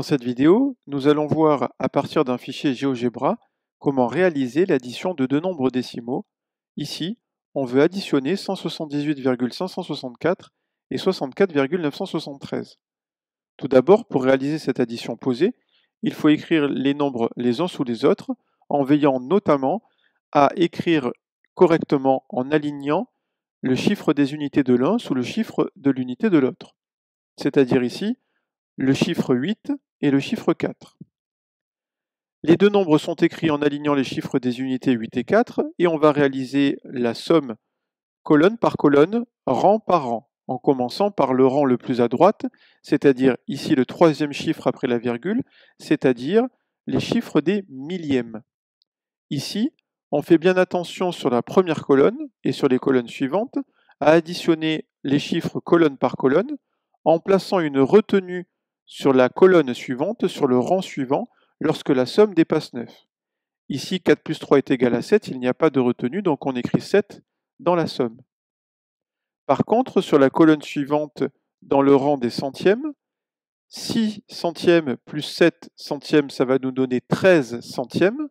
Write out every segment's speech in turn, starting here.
Dans cette vidéo, nous allons voir à partir d'un fichier GeoGebra comment réaliser l'addition de deux nombres décimaux. Ici, on veut additionner 178,564 et 64,973. Tout d'abord, pour réaliser cette addition posée, il faut écrire les nombres les uns sous les autres, en veillant notamment à écrire correctement en alignant le chiffre des unités de l'un sous le chiffre de l'unité de l'autre. C'est-à-dire ici, le chiffre 8 et le chiffre 4. Les deux nombres sont écrits en alignant les chiffres des unités 8 et 4 et on va réaliser la somme colonne par colonne, rang par rang, en commençant par le rang le plus à droite, c'est-à-dire ici le troisième chiffre après la virgule, c'est-à-dire les chiffres des millièmes. Ici, on fait bien attention sur la première colonne et sur les colonnes suivantes à additionner les chiffres colonne par colonne en plaçant une retenue sur la colonne suivante, sur le rang suivant, lorsque la somme dépasse 9. Ici, 4 plus 3 est égal à 7, il n'y a pas de retenue, donc on écrit 7 dans la somme. Par contre, sur la colonne suivante, dans le rang des centièmes, 6 centièmes plus 7 centièmes, ça va nous donner 13 centièmes.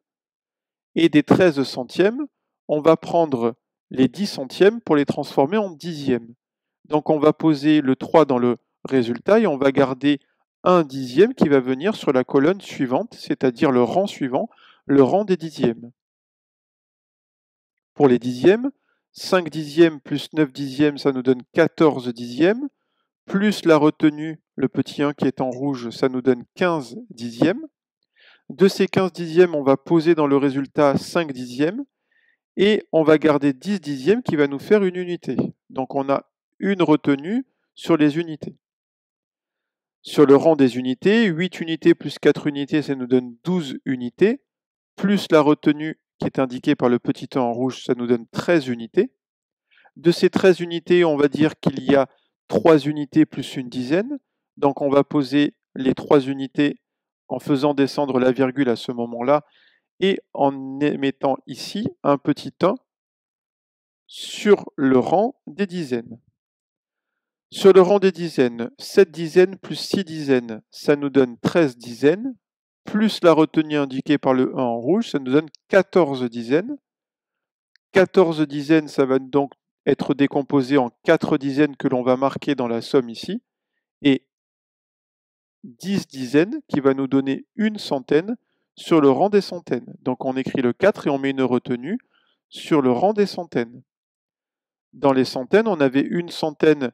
Et des 13 centièmes, on va prendre les 10 centièmes pour les transformer en dixièmes. Donc on va poser le 3 dans le résultat et on va garder un dixième qui va venir sur la colonne suivante, c'est-à-dire le rang suivant, le rang des dixièmes. Pour les dixièmes, 5 dixièmes plus 9 dixièmes, ça nous donne 14 dixièmes, plus la retenue, le petit 1 qui est en rouge, ça nous donne 15 dixièmes. De ces 15 dixièmes, on va poser dans le résultat 5 dixièmes, et on va garder 10 dixièmes qui va nous faire une unité. Donc on a une retenue sur les unités. Sur le rang des unités, 8 unités plus 4 unités, ça nous donne 12 unités, plus la retenue qui est indiquée par le petit 1 en rouge, ça nous donne 13 unités. De ces 13 unités, on va dire qu'il y a 3 unités plus une dizaine, donc on va poser les 3 unités en faisant descendre la virgule à ce moment-là, et en émettant ici un petit 1 sur le rang des dizaines. Sur le rang des dizaines, 7 dizaines plus 6 dizaines, ça nous donne 13 dizaines, plus la retenue indiquée par le 1 en rouge, ça nous donne 14 dizaines. 14 dizaines, ça va donc être décomposé en 4 dizaines que l'on va marquer dans la somme ici, et 10 dizaines qui va nous donner une centaine sur le rang des centaines. Donc on écrit le 4 et on met une retenue sur le rang des centaines. Dans les centaines, on avait une centaine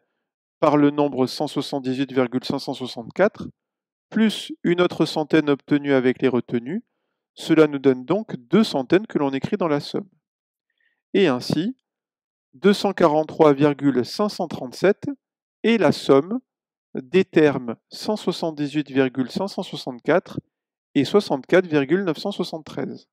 par le nombre 178,564, plus une autre centaine obtenue avec les retenues. Cela nous donne donc 2 centaines que l'on écrit dans la somme. Et ainsi, 243,537 est la somme des termes 178,564 et 64,973.